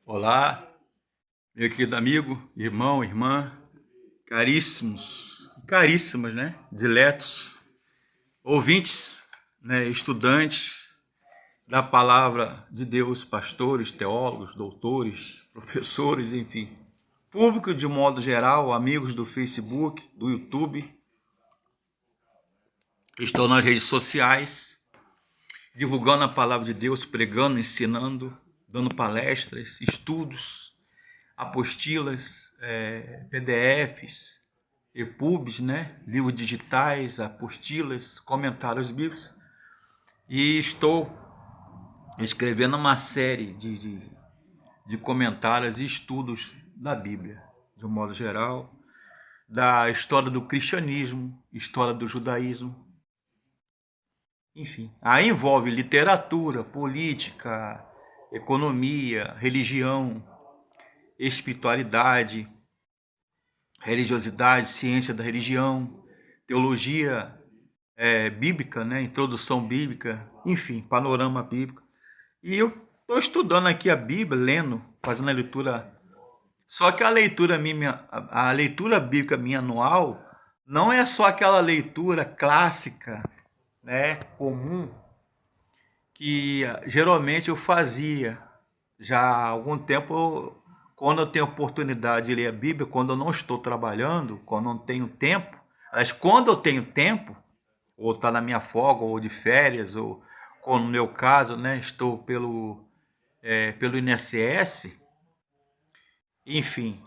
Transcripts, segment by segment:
Olá, meu querido amigo, irmão, irmã, caríssimos, caríssimas, né? Diletos, ouvintes, né? Estudantes da palavra de Deus, pastores, teólogos, doutores, professores, enfim. Público de modo geral, amigos do Facebook, do YouTube. Estou nas redes sociais, divulgando a palavra de Deus, pregando, ensinando, dando palestras, estudos, apostilas, PDFs, EPUBs, né? Livros digitais, apostilas, comentários bíblicos. E estou escrevendo uma série de comentários e estudos da Bíblia, de um modo geral, da história do cristianismo, história do judaísmo, enfim. Aí envolve literatura, política, economia, religião, espiritualidade, religiosidade, ciência da religião, teologia bíblica, né? Introdução bíblica, enfim, panorama bíblico. E eu estou estudando aqui a Bíblia, lendo, fazendo a leitura. Só que a leitura bíblica minha anual não é só aquela leitura clássica, né, comum, que geralmente eu fazia já há algum tempo. Quando eu tenho oportunidade de ler a Bíblia, quando eu não estou trabalhando, quando eu não tenho tempo, mas quando eu tenho tempo, ou está na minha folga, ou de férias, ou como no meu caso, né, estou pelo INSS, enfim,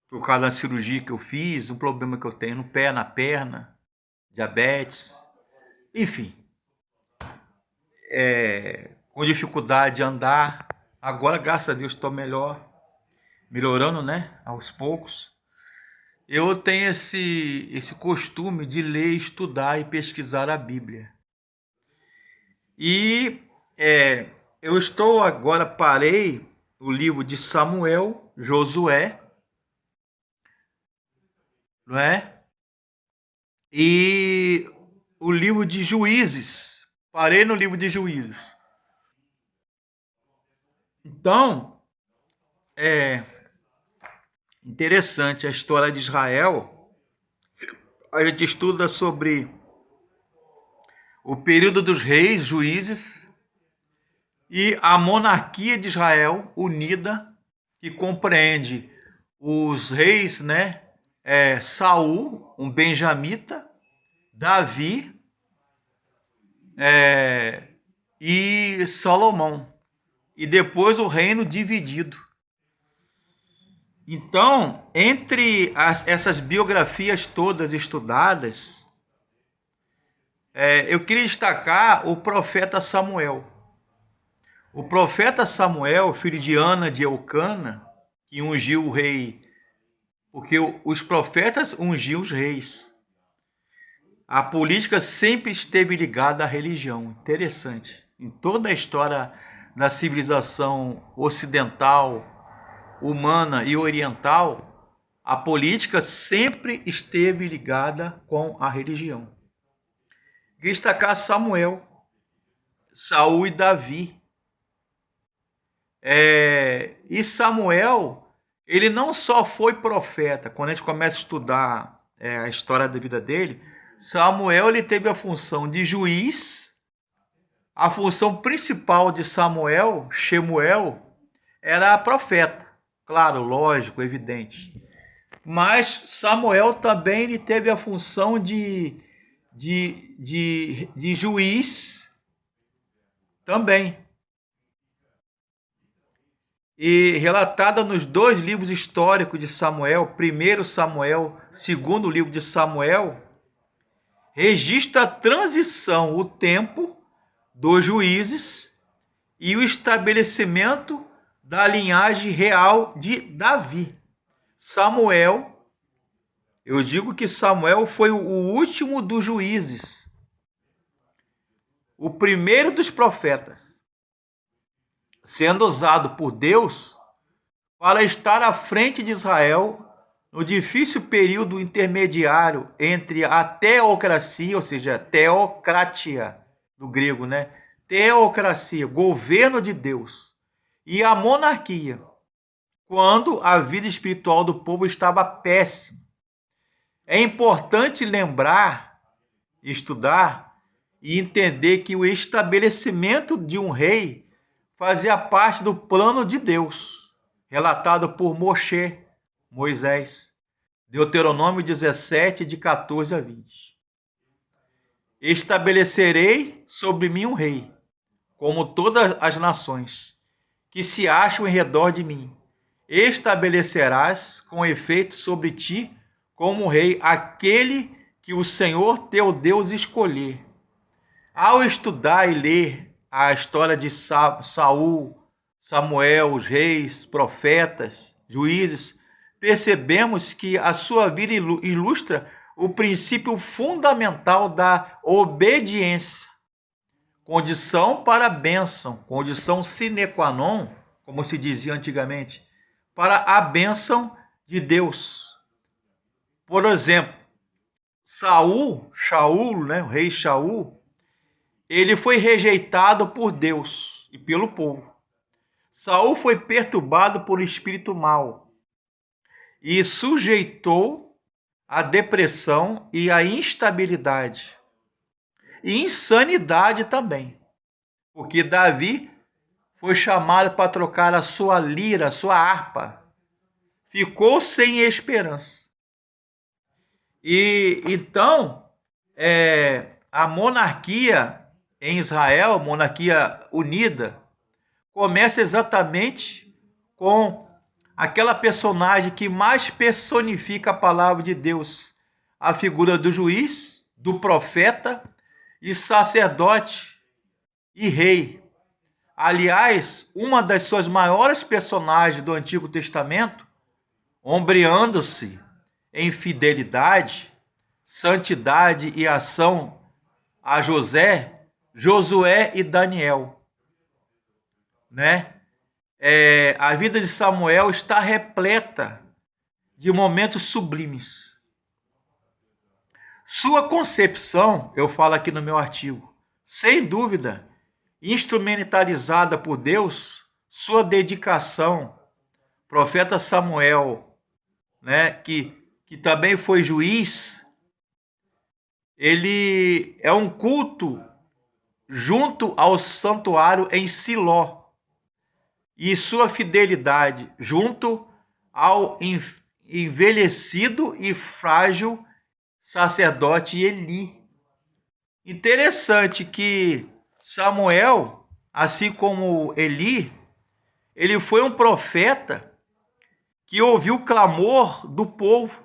por causa da cirurgia que eu fiz, um problema que eu tenho no pé, na perna, diabetes, enfim, com dificuldade de andar. Agora, graças a Deus, estou melhorando, né, aos poucos. Eu tenho esse costume de ler, estudar e pesquisar a Bíblia. E eu estou agora, parei o livro de Samuel, Josué, não é? E o livro de Juízes. Parei no livro de Juízes. Então, é interessante a história de Israel. A gente estuda sobre o período dos reis, juízes, e a monarquia de Israel unida, que compreende os reis, né? Saul, um benjamita, Davi e Salomão. E depois o reino dividido. Então, entre essas biografias todas estudadas, eu queria destacar o profeta Samuel. O profeta Samuel, filho de Ana de Eucana, que ungiu o rei, porque os profetas ungiam os reis. A política sempre esteve ligada à religião. Interessante. Em toda a história da civilização ocidental, humana e oriental, a política sempre esteve ligada com a religião. Destacar Samuel, Saul e Davi. E Samuel, ele não só foi profeta. Quando a gente começa a estudar a história da vida dele, Samuel ele teve a função de juiz. A função principal de Samuel, Shemuel, era a profeta. Claro, lógico, evidente. Mas Samuel também ele teve a função de juiz também. E relatada nos dois livros históricos de Samuel, 1 Samuel, 2 livro de Samuel, registra a transição, o tempo dos juízes e o estabelecimento da linhagem real de Davi. Samuel, eu digo que Samuel foi o último dos juízes, o primeiro dos profetas, sendo usado por Deus para estar à frente de Israel no difícil período intermediário entre a teocracia, ou seja, teocratia, do grego, né? teocracia, governo de Deus, e a monarquia, quando a vida espiritual do povo estava péssima. É importante lembrar, estudar e entender que o estabelecimento de um rei fazia parte do plano de Deus, relatado por Moisés, Deuteronômio 17, de 14 a 20. Estabelecerei sobre mim um rei, como todas as nações, que se acham em redor de mim. Estabelecerás com efeito sobre ti como rei aquele que o Senhor teu Deus escolher. Ao estudar e ler a história de Saul, Samuel, os reis, profetas, juízes, percebemos que a sua vida ilustra o princípio fundamental da obediência. Condição para a bênção, condição sine qua non, como se dizia antigamente, para a bênção de Deus. Por exemplo, Shaul, né, o rei Shaul, ele foi rejeitado por Deus e pelo povo. Saul foi perturbado por espírito mau e sujeitou a depressão e a instabilidade. E insanidade também. Porque Davi foi chamado para trocar a sua lira, a sua harpa. Ficou sem esperança. E então, a monarquia em Israel, monarquia unida, começa exatamente com aquela personagem que mais personifica a palavra de Deus, a figura do juiz, do profeta e sacerdote e rei. Aliás, uma das suas maiores personagens do Antigo Testamento, ombreando-se em fidelidade, santidade e ação a Josué e Daniel, né? A vida de Samuel está repleta de momentos sublimes. Sua concepção, eu falo aqui no meu artigo, sem dúvida, instrumentalizada por Deus, sua dedicação, profeta Samuel, né, que também foi juiz, ele é um culto junto ao santuário em Siló, e sua fidelidade junto ao envelhecido e frágil sacerdote Eli. Interessante que Samuel, assim como Eli, ele foi um profeta que ouviu o clamor do povo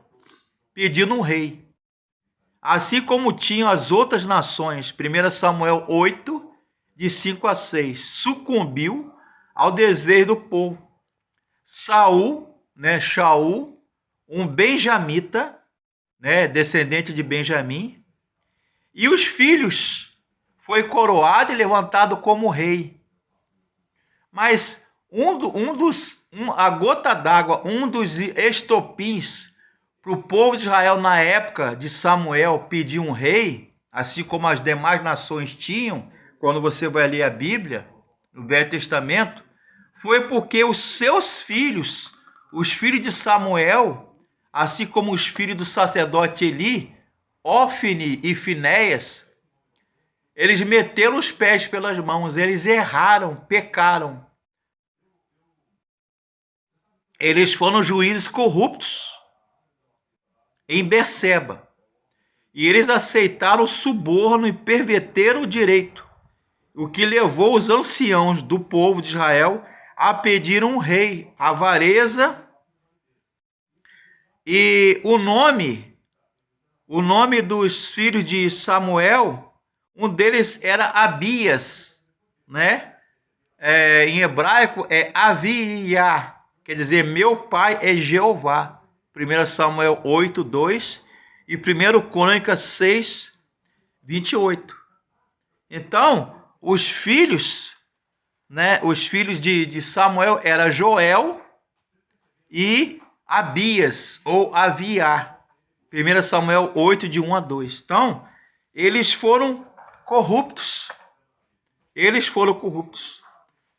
pedindo um rei. Assim como tinham as outras nações, 1 Samuel 8, de 5 a 6, sucumbiu ao desejo do povo. Shaul, um benjamita, né, descendente de Benjamim, e os filhos foi coroado e levantado como rei. Mas a gota d'água, um dos estopins para o povo de Israel na época de Samuel pedir um rei, assim como as demais nações tinham, quando você vai ler a Bíblia, no Velho Testamento, foi porque os seus filhos, os filhos de Samuel, assim como os filhos do sacerdote Eli, Ofni e Finéias, eles meteram os pés pelas mãos, eles erraram, pecaram. Eles foram juízes corruptos em Berseba. E eles aceitaram o suborno e perverteram o direito, o que levou os anciãos do povo de Israel a pedir um rei, avareza. E o nome dos filhos de Samuel, um deles era Abias, né? Em hebraico é Aviá, quer dizer, meu pai é Jeová. 1 Samuel 8, 2 e 1 Crônicas 6, 28. Então, os filhos, né, os filhos de Samuel eram Joel e Abias, ou Aviá. 1 Samuel 8, de 1 a 2. Então, eles foram corruptos. eles foram corruptos.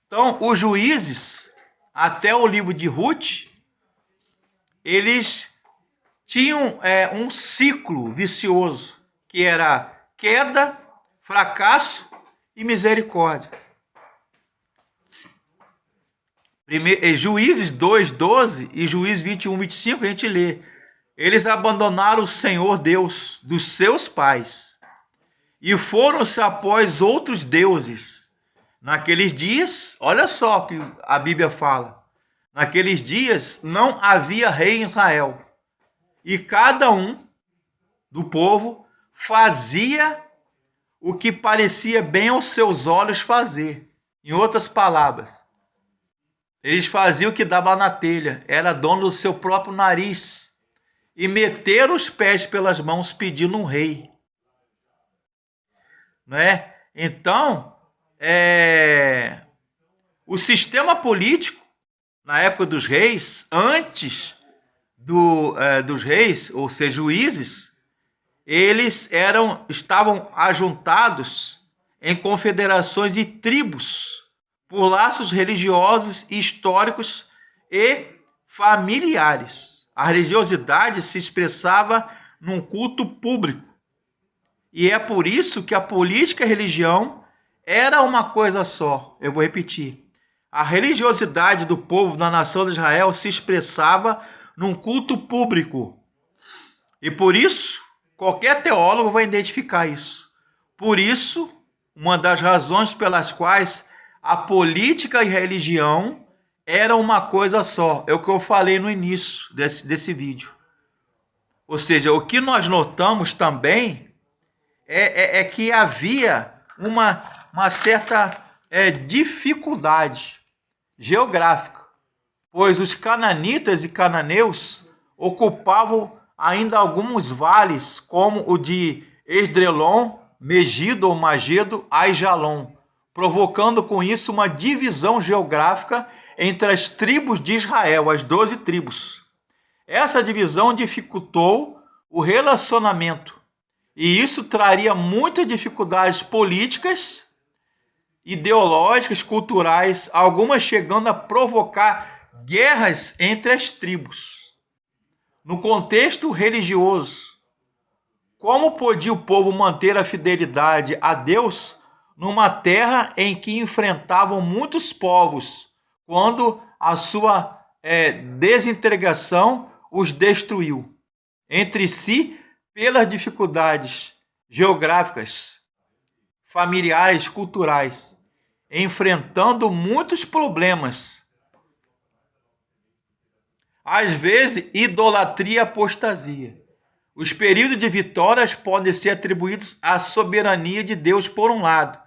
Então, os juízes, até o livro de Ruth, eles tinham um ciclo vicioso, que era queda, fracasso e misericórdia. Juízes 2:12 e Juízes 21:25 a gente lê. Eles abandonaram o Senhor Deus dos seus pais e foram-se após outros deuses. Naqueles dias, olha só o que a Bíblia fala. Naqueles dias não havia rei em Israel. E cada um do povo fazia o que parecia bem aos seus olhos fazer. Em outras palavras, eles faziam o que dava na telha. Era dono do seu próprio nariz. E meteram os pés pelas mãos pedindo um rei. Não é? Então, o sistema político, na época dos reis, antes dos reis, ou seja, juízes, eles estavam ajuntados em confederações de tribos, por laços religiosos, históricos e familiares. A religiosidade se expressava num culto público. E é por isso que a política e a religião era uma coisa só. Eu vou repetir. A religiosidade do povo da nação de Israel se expressava num culto público. E por isso, qualquer teólogo vai identificar isso. Por isso, uma das razões pelas quais a política e a religião era uma coisa só. É o que eu falei no início desse vídeo. Ou seja, o que nós notamos também é que havia uma certa dificuldade geográfica, pois os cananitas e cananeus ocupavam ainda alguns vales, como o de Esdrelon, Megido ou Magedo, Aijalon, provocando com isso uma divisão geográfica entre as tribos de Israel, as 12 tribos. Essa divisão dificultou o relacionamento, e isso traria muitas dificuldades políticas, ideológicas, culturais, algumas chegando a provocar guerras entre as tribos. No contexto religioso, como podia o povo manter a fidelidade a Deus numa terra em que enfrentavam muitos povos, quando a sua desintegração os destruiu entre si pelas dificuldades geográficas, familiares, culturais, enfrentando muitos problemas. Às vezes, idolatria e apostasia. Os períodos de vitórias podem ser atribuídos à soberania de Deus por um lado,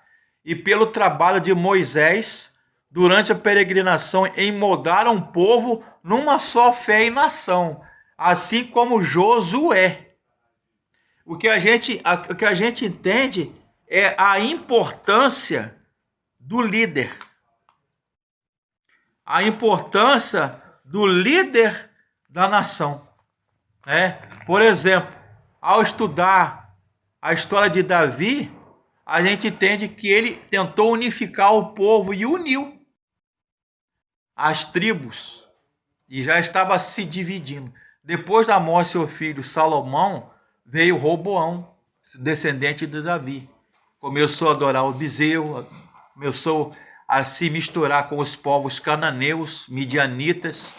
e pelo trabalho de Moisés durante a peregrinação em moldar um povo numa só fé e nação, assim como Josué. O que a gente entende é a importância do líder. A importância do líder da nação. Por exemplo, ao estudar a história de Davi, a gente entende que ele tentou unificar o povo e uniu as tribos, e já estava se dividindo. Depois da morte do seu filho Salomão, veio Roboão, descendente de Davi. Começou a adorar o bezerro, começou a se misturar com os povos cananeus, midianitas,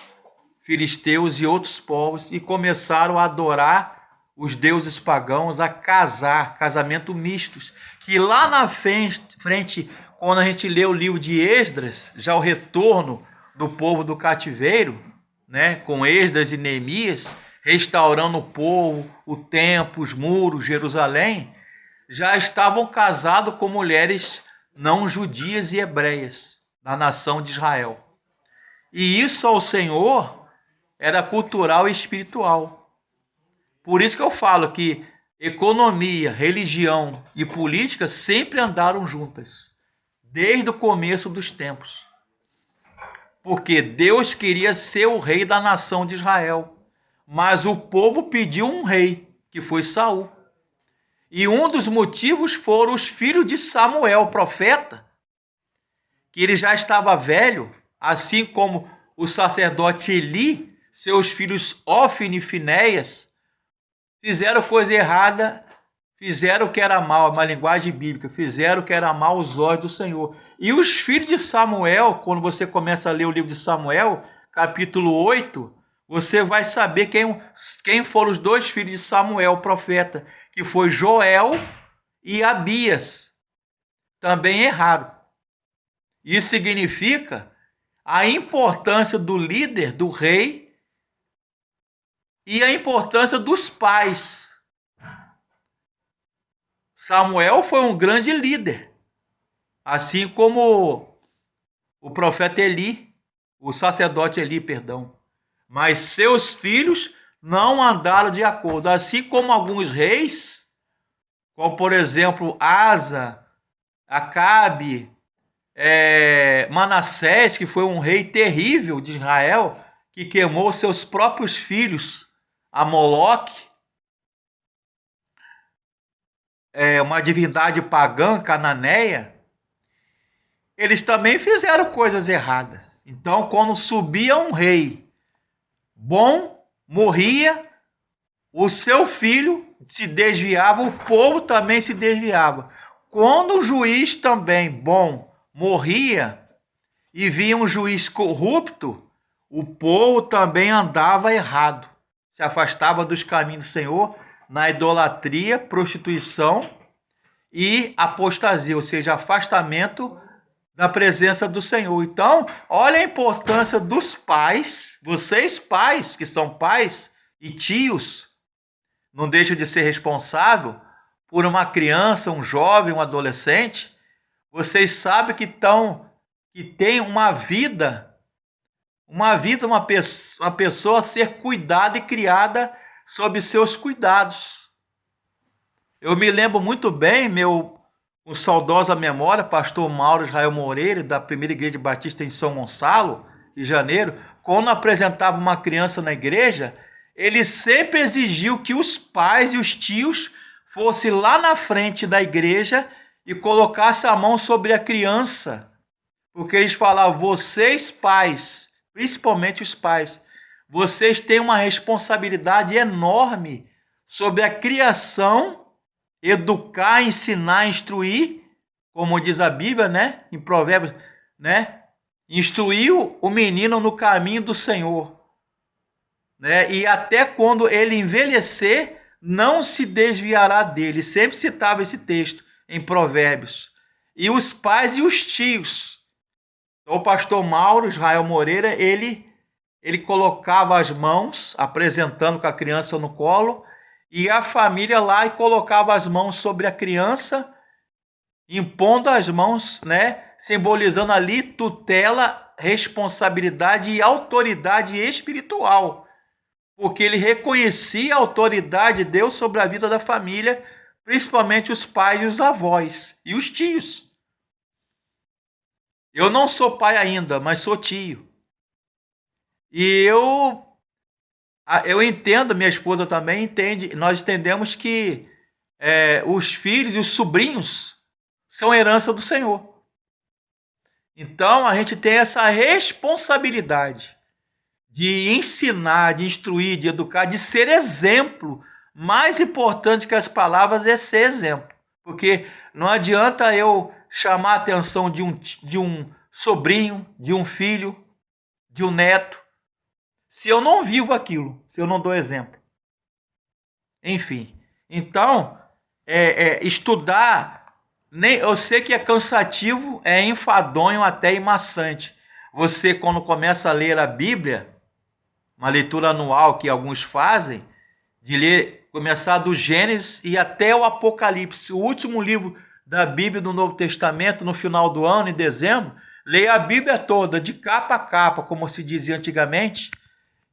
filisteus e outros povos, e começaram a adorar os deuses pagãos, a casamento mistos, que lá na frente, quando a gente lê o livro de Esdras, já o retorno do povo do cativeiro, com Esdras e Neemias, restaurando o povo, o templo, os muros, Jerusalém, já estavam casados com mulheres não judias e hebreias, da nação de Israel. E isso ao Senhor era cultural e espiritual. Por isso que eu falo que economia, religião e política sempre andaram juntas, desde o começo dos tempos. Porque Deus queria ser o rei da nação de Israel, mas o povo pediu um rei, que foi Saul. E um dos motivos foram os filhos de Samuel, profeta, que ele já estava velho, assim como o sacerdote Eli, seus filhos Ófine e Finéias, fizeram coisa errada, fizeram o que era mal, uma linguagem bíblica, fizeram o que era mal aos olhos do Senhor. E os filhos de Samuel, quando você começa a ler o livro de Samuel, capítulo 8, você vai saber quem foram os dois filhos de Samuel, o profeta, que foi Joel e Abias. Também erraram. Isso significa a importância do líder, do rei, e a importância dos pais. Samuel foi um grande líder, assim como o profeta Eli, o sacerdote Eli, perdão. Mas seus filhos não andaram de acordo, assim como alguns reis, como por exemplo Asa, Acabe, Manassés, que foi um rei terrível de Israel, que queimou seus próprios filhos a Moloque, uma divindade pagã, cananeia. Eles também fizeram coisas erradas. Então, quando subia um rei bom, morria, o seu filho se desviava, o povo também se desviava. Quando o juiz também bom morria e via um juiz corrupto, o povo também andava errado, se afastava dos caminhos do Senhor na idolatria, prostituição e apostasia, ou seja, afastamento da presença do Senhor. Então, olha a importância dos pais, vocês pais, que são pais e tios, não deixam de ser responsável por uma criança, um jovem, um adolescente. Vocês sabem que tem uma pessoa a ser cuidada e criada sob seus cuidados. Eu me lembro muito bem, com saudosa memória, pastor Mauro Israel Moreira, da Primeira Igreja Batista em São Gonçalo, Rio de Janeiro, quando apresentava uma criança na igreja, ele sempre exigiu que os pais e os tios fossem lá na frente da igreja e colocassem a mão sobre a criança. Porque eles falavam, vocês pais, principalmente os pais, vocês têm uma responsabilidade enorme sobre a criação, educar, ensinar, instruir, como diz a Bíblia, né? Em Provérbios, né? Instruir o menino no caminho do Senhor, né? E até quando ele envelhecer, não se desviará dele. Sempre citava esse texto em Provérbios. E os pais e os tios. Então, o pastor Mauro Israel Moreira, ele colocava as mãos, apresentando com a criança no colo, e a família lá e colocava as mãos sobre a criança, impondo as mãos, né, simbolizando ali tutela, responsabilidade e autoridade espiritual, porque ele reconhecia a autoridade de Deus sobre a vida da família, principalmente os pais e os avós e os tios. Eu não sou pai ainda, mas sou tio. E eu entendo, minha esposa também entende, nós entendemos que os filhos e os sobrinhos são herança do Senhor. Então a gente tem essa responsabilidade de ensinar, de instruir, de educar, de ser exemplo. Mais importante que as palavras é ser exemplo. Porque não adianta eu chamar a atenção de um sobrinho, de um filho, de um neto, se eu não vivo aquilo, se eu não dou exemplo. Enfim, então, estudar, eu sei que é cansativo, é enfadonho, até maçante. Você, quando começa a ler a Bíblia, uma leitura anual que alguns fazem, de ler, começar do Gênesis e até o Apocalipse, o último livro da Bíblia do Novo Testamento, no final do ano, em dezembro, leia a Bíblia toda, de capa a capa, como se dizia antigamente,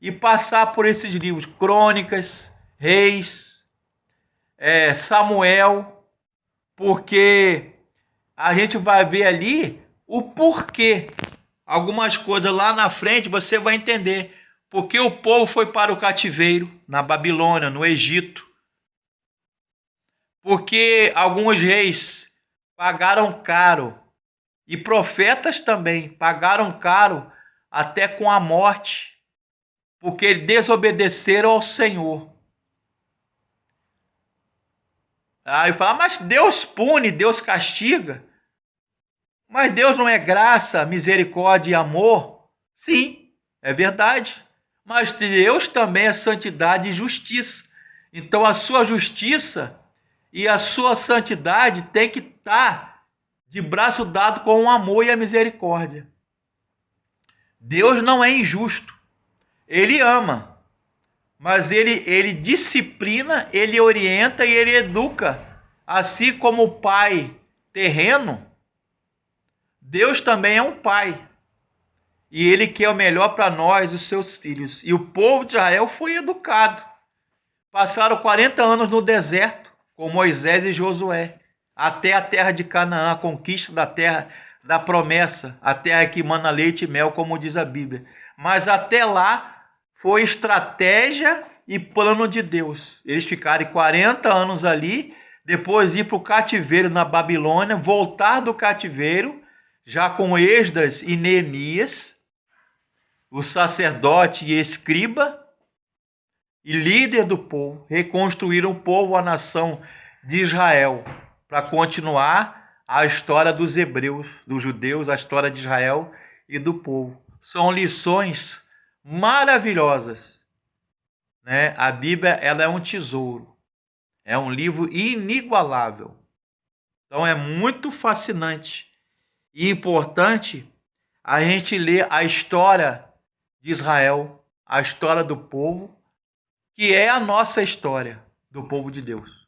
e passar por esses livros, Crônicas, Reis, Samuel, porque a gente vai ver ali o porquê. Algumas coisas lá na frente você vai entender. Porque o povo foi para o cativeiro, na Babilônia, no Egito. Porque alguns reis pagaram caro E profetas também pagaram caro, até com a morte, porque desobedeceram ao Senhor. Aí fala, mas Deus pune, Deus castiga. Mas Deus não é graça, misericórdia e amor? Sim, é verdade. Mas Deus também é santidade e justiça. Então a sua justiça e a sua santidade tem que estar de braço dado com o amor e a misericórdia. Deus não é injusto. Ele ama. Mas ele disciplina, ele orienta e ele educa. Assim como o pai terreno, Deus também é um pai. E ele quer o melhor para nós, os seus filhos. E o povo de Israel foi educado. Passaram 40 anos no deserto, com Moisés e Josué, até a terra de Canaã, a conquista da terra da promessa, a terra que mana leite e mel, como diz a Bíblia. Mas até lá foi estratégia e plano de Deus. Eles ficaram 40 anos ali, depois ir para o cativeiro na Babilônia, voltar do cativeiro, já com Esdras e Neemias, o sacerdote e escriba, e líder do povo, reconstruíram o povo, a nação de Israel, para continuar a história dos hebreus, dos judeus, a história de Israel e do povo. São lições maravilhosas, né? A Bíblia, ela é um tesouro, é um livro inigualável. Então é muito fascinante e importante a gente ler a história de Israel, a história do povo, que é a nossa história, do povo de Deus.